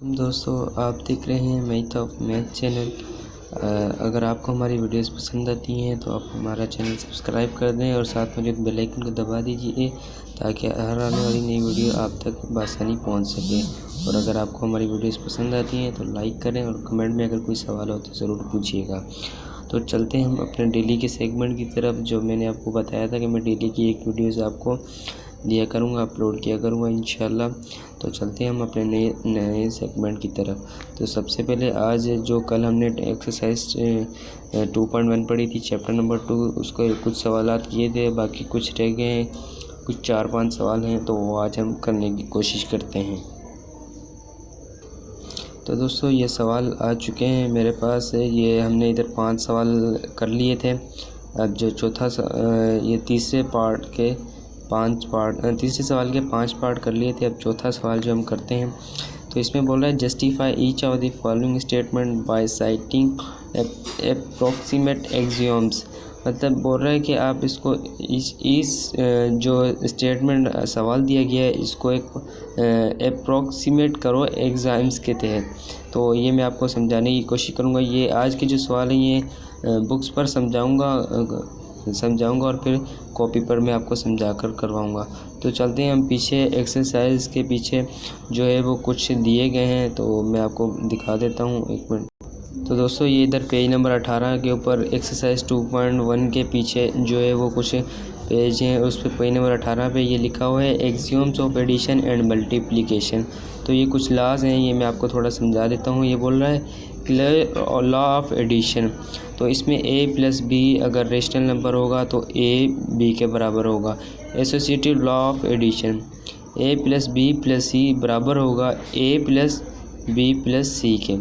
दोस्तों, आप देख रहे हैं मैथ ऑफ मैथ चैनल। अगर आपको हमारी वीडियोस पसंद आती हैं तो आप हमारा चैनल सब्सक्राइब कर दें और साथ में जो बेल आइकन को दबा दीजिए ताकि हर आने वाली नई वीडियो आप तक बआसानी पहुंच सके। और अगर आपको हमारी वीडियोस पसंद आती हैं तो लाइक करें और कमेंट में अगर कोई सवाल हो तो ज़रूर पूछिएगा। तो चलते हैं हम अपने डेली के सेगमेंट की तरफ। जो मैंने आपको बताया था कि मैं डेली की एक वीडियोज़ आपको दिया करूँगा, अपलोड किया करूँगा इंशाल्लाह। तो चलते हैं हम अपने नए सेगमेंट की तरफ। तो सबसे पहले आज जो कल हमने एक्सरसाइज 2.1 पढ़ी थी, चैप्टर नंबर 2, उसको कुछ सवालात किए थे, बाकी कुछ रह गए हैं, कुछ 4-5 सवाल हैं, तो वो आज हम करने की कोशिश करते हैं। तो दोस्तों, ये सवाल आ चुके हैं मेरे पास। ये हमने इधर 5 सवाल कर लिए थे। अब जो ये तीसरे सवाल के 5 पार्ट कर लिए थे। अब चौथा सवाल जो हम करते हैं तो इसमें बोल रहा है justify each of the following statement by citing appropriate axioms. मतलब बोल रहा है कि आप इसको इस जो स्टेटमेंट सवाल दिया गया है इसको एक अप्रॉक्सीमेट करो एग्ज़ाम्स के तहत। तो ये मैं आपको समझाने की कोशिश करूँगा। ये आज के जो सवाल हैं ये बुक्स पर समझाऊँगा और फिर कॉपी पर मैं आपको समझा कर करवाऊँगा। तो चलते हैं हम पीछे एक्सरसाइज के पीछे जो है वो कुछ दिए गए हैं, तो मैं आपको दिखा देता हूँ, एक मिनट। तो दोस्तों, ये इधर पेज नंबर 18 के ऊपर एक्सरसाइज 2.1 के पीछे जो है वो कुछ पेज हैं, उस पर पेज नंबर 18 पे ये लिखा हुआ है axioms of addition and multiplication. तो ये कुछ लॉज हैं, ये मैं आपको थोड़ा समझा देता हूँ। ये बोल रहा है क्लियर लॉ ऑफ एडिशन। तो इसमें a प्लस बी अगर रेशनल नंबर होगा तो a b के बराबर होगा। Associative law of addition, a plus B plus C बराबर होगा a plus B plus C के।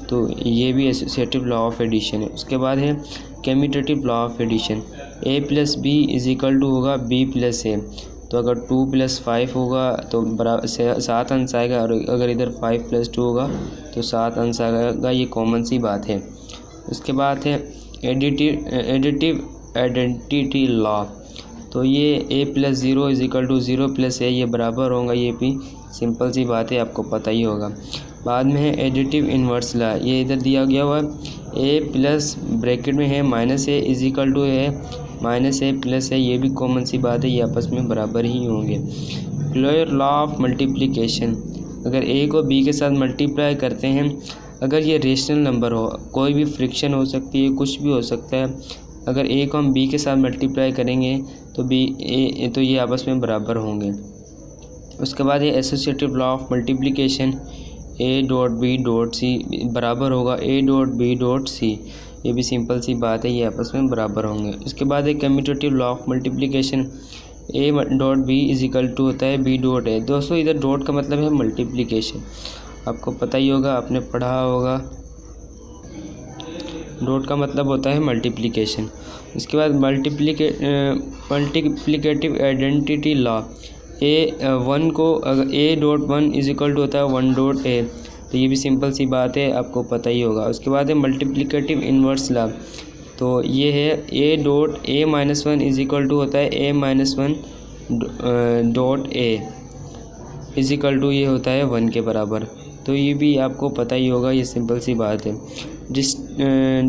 तो ये भी एसोसिएटिव लॉ ऑफ एडिशन है। उसके बाद है commutative law of addition, a plus b is equal to होगा b प्लस a। तो अगर 2 + 5 होगा तो 7 अंश आएगा, और अगर इधर 5 + 2 होगा तो 7 अंश आएगा। ये कॉमन सी बात है। उसके बाद है एडिटिव आइडेंटिटी लॉ। तो ये a + 0 is equal to 0 + a, ये बराबर होगा। ये भी सिंपल सी बात है, आपको पता ही होगा। बाद में है एडिटिव इन्वर्स लॉ। ये इधर दिया गया हुआ a प्लस ब्रैकेट में है -a इज इक्वल टू है -a + a, ये भी कॉमन सी बात है, ये आपस में बराबर ही होंगे। क्लियर लॉ ऑफ मल्टीप्लिकेशन, अगर a को b के साथ मल्टीप्लाई करते हैं, अगर ये रेशनल नंबर हो, कोई भी फ्रिक्शन हो सकती है, कुछ भी हो सकता है, अगर a को हम b के साथ मल्टीप्लाई करेंगे तो ये आपस में बराबर होंगे। उसके बाद ये associative law of multiplication, a dot b dot c बराबर होगा a dot b dot c, ये भी सिंपल सी बात है, ये आपस में बराबर होंगे। उसके बाद एक commutative law of multiplication, a dot b is equal to होता है b डॉट a। दोस्तों, इधर डॉट का मतलब है मल्टीप्लिकेशन, आपको पता ही होगा, आपने पढ़ा होगा, डॉट का मतलब होता है मल्टीप्लिकेशन। उसके बाद मल्टीप्लिकेटिव आइडेंटिटी लॉ, a1 को अगर a dot 1 is equal to होता है 1 डॉट a, तो ये भी सिंपल सी बात है, आपको पता ही होगा। उसके बाद है मल्टीप्लिकेटिव इन्वर्स लॉ। तो ये है a dot a - 1 is equal to होता है a - 1 dot a is equal to ये होता है 1 के बराबर। तो ये भी आपको पता ही होगा, ये सिंपल सी बात है।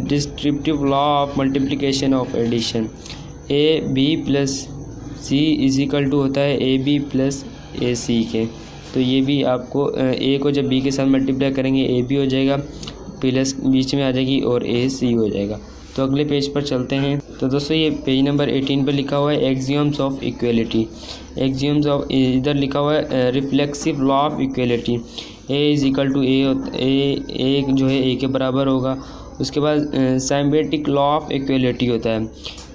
Descriptive law of multiplication of addition, a b plus c is equal to होता है a b plus a c के। तो ये भी आपको a को जब b के साथ मल्टीप्लाई करेंगे a b हो जाएगा, प्लस बीच में आ जाएगी और a c हो जाएगा। तो अगले पेज पर चलते हैं। तो दोस्तों, ये पेज नंबर 18 पर लिखा हुआ है axioms of equality. Axioms of, इधर लिखा हुआ है reflexive law of equality, a is equal to a जो है a के बराबर होगा। उसके बाद साइमेट्रिक लॉ ऑफ इक्वलिटी होता है,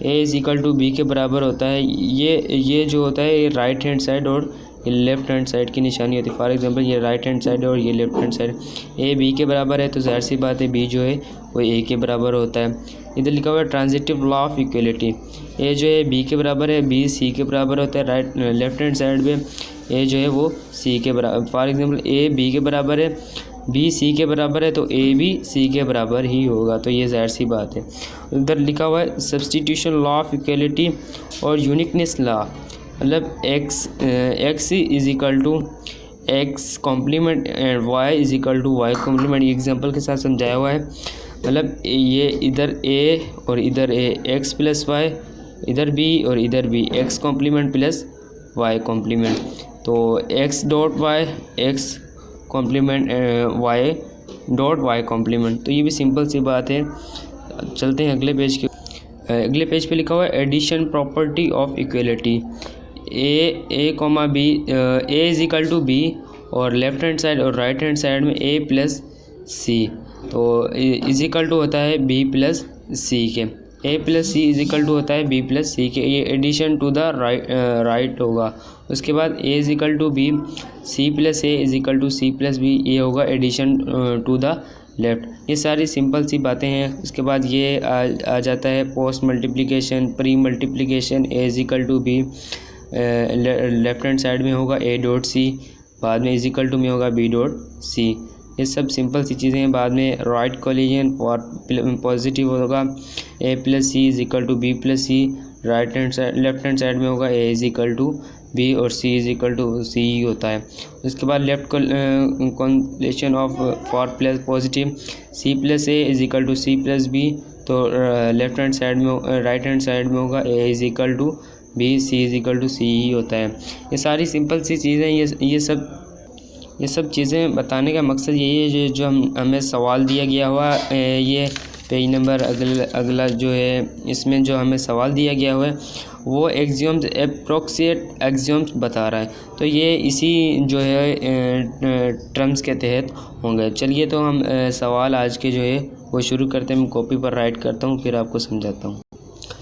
a is equal to b के बराबर होता है। ये जो होता है ये राइट हैंड साइड और ये लेफ्ट हैंड साइड की निशानी होती है। फॉर एग्जांपल, ये राइट हैंड साइड और ये left hand side, a b के बराबर है तो जाहिर सी बात है b जो है वो a के बराबर होता है। इधर लिखा हुआ है transitive law of equality, a जो है b के बराबर है, b c के बराबर होता है। लेफ्ट हैंड साइड में a जो है वो c के बराबर, फॉर एग्जांपल a b के बराबर है, b c के बराबर है, तो a भी c के बराबर ही होगा, तो ये जाहिर सी बात है। इधर लिखा हुआ है सब्स्टिट्यूशन लॉ ऑफ इक्वलिटी और यूनिकनेस लॉ, मतलब x is equal to x complement and y is equal to y complement, ये एग्जाम्पल के साथ समझाया हुआ है। मतलब ये इधर ए और इधर ए, एक्स प्लस वाई, इधर बी और इधर B, X complement plus Y complement. तो X dot Y, X complement Y dot Y complement. तो ये भी सिंपल सी बात है। चलते हैं अगले पेज के। अगले पेज पे लिखा हुआ है addition property of equality, a comma b, a is equal to B और लेफ्ट हैंड साइड और राइट हैंड साइड में ए प्लस सी, तो इज इक्वल टू होता है बी प्लस सी के। A plus C is equal to होता है B plus C के, ये एडिशन टू द राइट होगा। उसके बाद A is equal to B, C plus A is equal to C plus B, ये होगा एडिशन टू द लेफ्ट। ये सारी सिंपल सी बातें हैं। उसके बाद ये आ जाता है post multiplication, pre multiplication, a is equal to b, left hand side में होगा ए डॉट सी, बाद में इज इक्वल टू में होगा बी डॉट सी। ये सब सिंपल सी चीज़ें हैं। बाद में राइट कोलिजन फॉर पॉजिटिव होगा A plus C is equal to B plus C, right hand side left hand side में होगा A is equal to B और C is equal to C ही होता है। उसके बाद left collision of for plus positive C plus A is equal to C plus B, तो left hand side में राइट हैंड साइड में होगा A is equal to B, C is equal to C ही होता है। ये सारी simple सी चीज़ें, ये सब चीज़ें बताने का मकसद यही है जो हमें सवाल दिया गया हुआ ये पेज नंबर अगला जो है, इसमें जो हमें सवाल दिया गया हुआ है वो एक्सियम्स, एप्रोक्सिएट एक्सियम्स बता रहा है। तो ये इसी जो है टर्म्स के तहत होंगे। चलिए तो हम सवाल आज के जो है वो शुरू करते हैं। मैं कॉपी पर राइट करता हूँ फिर आपको समझाता हूँ।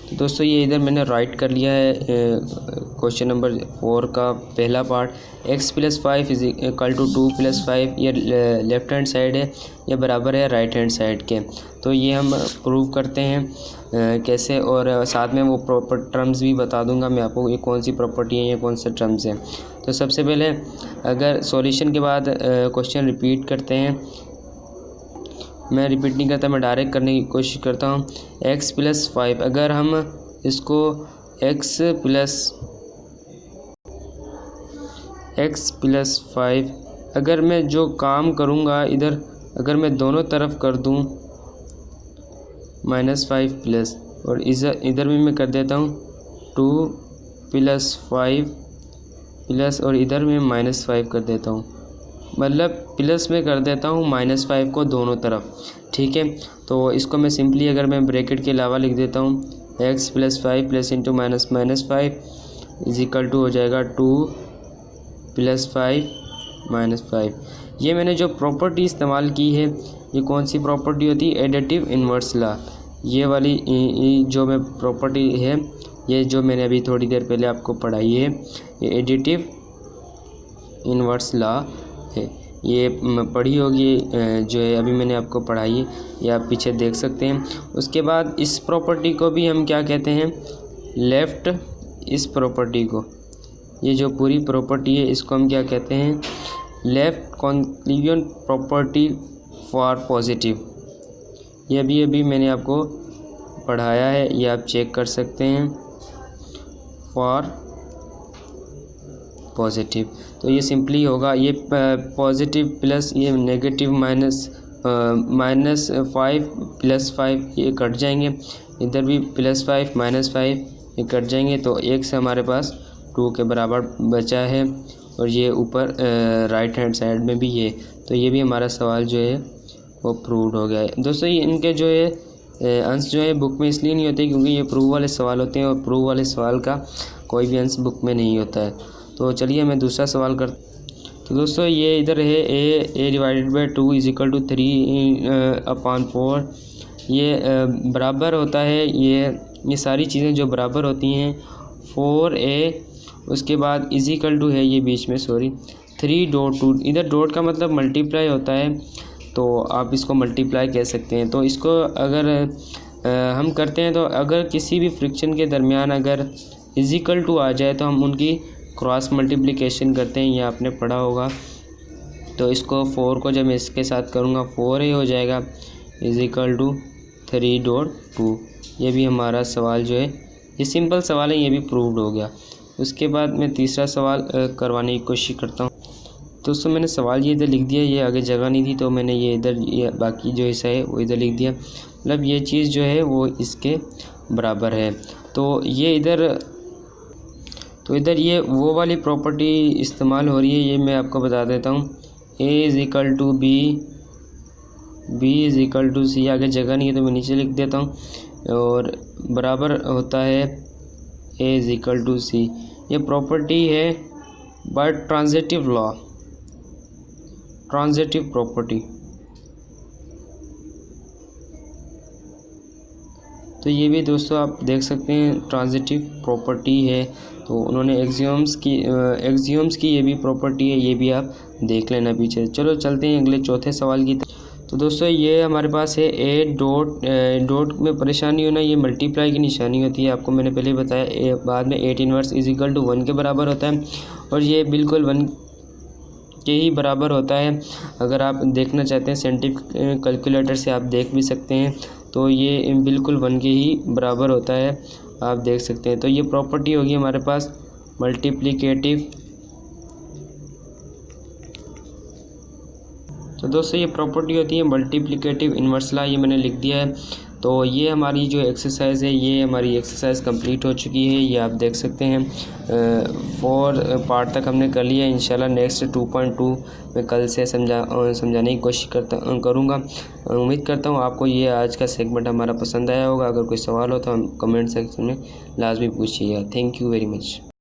तो दोस्तों ये इधर मैंने राइट कर लिया है क्वेश्चन नंबर 4 का पहला part, x plus 5 is equal to 2 plus 5, ये लेफ्ट हैंड साइड है, ये बराबर है राइट हैंड साइड के। तो ये हम प्रूव करते हैं कैसे, और साथ में वो प्रॉपर टर्म्स भी बता दूंगा मैं आपको, ये कौन सी प्रॉपर्टी है, ये कौन से टर्म्स हैं। तो सबसे पहले अगर सॉल्यूशन के बाद क्वेश्चन रिपीट करते हैं, मैं रिपीट नहीं करता, मैं डायरेक्ट करने की कोशिश करता हूँ। x प्लस 5, अगर हम इसको x प्लस 5 अगर मैं जो काम करूँगा इधर, अगर मैं दोनों तरफ कर दूँ -5 प्लस, और इधर भी मैं कर देता हूँ 2 प्लस 5 प्लस, और इधर में -5 कर देता हूँ, मतलब प्लस में कर देता हूँ -5 को दोनों तरफ, ठीक है। तो इसको मैं सिंपली अगर मैं ब्रैकेट के अलावा लिख देता हूँ x plus 5 plus into -5 is equal to हो जाएगा 2 प्लस 5 -5। ये मैंने जो प्रॉपर्टी इस्तेमाल की है, ये कौन सी प्रॉपर्टी होती है, एडिटिव इन्वर्स लॉ। ये वाली जो मैं प्रॉपर्टी है, ये जो मैंने अभी थोड़ी देर पहले आपको पढ़ाई है, ये एडिटिव इन्वर्स लॉ है। ये पढ़ी होगी जो है अभी मैंने आपको पढ़ाई है, ये आप पीछे देख सकते हैं। उसके बाद इस प्रॉपर्टी को भी हम क्या कहते हैं, लेफ्ट, इस प्रॉपर्टी को, ये जो पूरी प्रॉपर्टी है इसको हम क्या कहते हैं, left conclusion property for positive. ये अभी मैंने आपको पढ़ाया है, ये आप चेक कर सकते हैं, फॉर पॉजिटिव। तो ये सिंपली होगा, ये पॉजिटिव प्लस ये नेगेटिव -5 प्लस 5 ये कट जाएंगे, इधर भी +5 -5 ये कट जाएंगे, तो एक से हमारे पास 2 के बराबर बचा है। और ये ऊपर राइट हैंड साइड में भी ये, तो ये भी हमारा सवाल जो है वो प्रूव्ड हो गया है। दोस्तों ये इनके जो है अंश जो है बुक में इसलिए नहीं होते क्योंकि ये प्रूव वाले सवाल होते हैं, और प्रूव वाले सवाल का कोई भी अंश बुक में नहीं होता है। तो चलिए मैं दूसरा सवाल कर। तो दोस्तों ये इधर है a divided by 2 is equal to 3/4, ये बराबर होता है, ये सारी चीज़ें जो बराबर होती हैं 4a, उसके बाद इज इक्वल टू है ये बीच में 3.2, इधर डॉट का मतलब मल्टीप्लाई होता है, तो आप इसको मल्टीप्लाई कह सकते हैं। तो इसको अगर हम करते हैं, तो अगर किसी भी फ्रिक्शन के दरमियान अगर इज इक्वल टू आ जाए तो हम उनकी क्रॉस मल्टीप्लिकेशन करते हैं, ये आपने पढ़ा होगा। तो इसको 4 को जब मैं इसके साथ करूँगा 4a हो जाएगा इज इक्वल टू 3.2। ये भी हमारा सवाल जो है, ये सिंपल सवाल है, ये भी प्रूव्ड हो गया। उसके बाद मैं तीसरा सवाल करवाने की कोशिश करता हूँ। दोस्तों मैंने सवाल ये इधर लिख दिया, ये आगे जगह नहीं थी तो मैंने ये इधर ये बाकी जो हिस्सा है वो इधर लिख दिया, मतलब ये चीज़ जो है वो इसके बराबर है। तो इधर ये वो वाली प्रॉपर्टी इस्तेमाल हो रही है, ये मैं आपको बता देता हूँ। a is equal to B, b is equal to C, आगे जगह नहीं है तो मैं नीचे लिख देता हूँ, और बराबर होता है a is equal to c. ये प्रॉपर्टी है by transitive law, transitive property. तो ये भी दोस्तों आप देख सकते हैं ट्रांजिटिव प्रॉपर्टी है। तो उन्होंने एक्सियोम्स की ये भी प्रॉपर्टी है, ये भी आप देख लेना पीछे। चलो चलते हैं अगले चौथे सवाल की। तो दोस्तों ये हमारे पास है ए डॉट में परेशानी होना, ये मल्टीप्लाई की निशानी होती है, आपको मैंने पहले बताया। बाद में 8 इनवर्स इज इक्वल टू 1 के बराबर होता है, और ये बिल्कुल 1 के ही बराबर होता है। अगर आप देखना चाहते हैं साइंटिफिक कैलकुलेटर से आप देख भी सकते हैं, तो ये बिल्कुल 1 के ही बराबर होता है, आप देख सकते हैं। तो ये प्रॉपर्टी होगी हमारे पास मल्टीप्लिकेटिव। तो दोस्तों ये प्रॉपर्टी होती है मल्टीप्लिकेटिव इन्वर्स लॉ, ये मैंने लिख दिया है। तो ये हमारी जो एक्सरसाइज है, ये हमारी एक्सरसाइज कंप्लीट हो चुकी है, ये आप देख सकते हैं। 4 पार्ट तक हमने कर लिया। इंशाल्लाह नेक्स्ट 2.2 मैं कल से समझाने की कोशिश करूँगा। उम्मीद करता हूँ आपको ये आज का सेगमेंट हमारा पसंद आया होगा। अगर कोई सवाल हो तो हम कमेंट सेक्शन में लाजमी पूछिएगा। Thank you very much.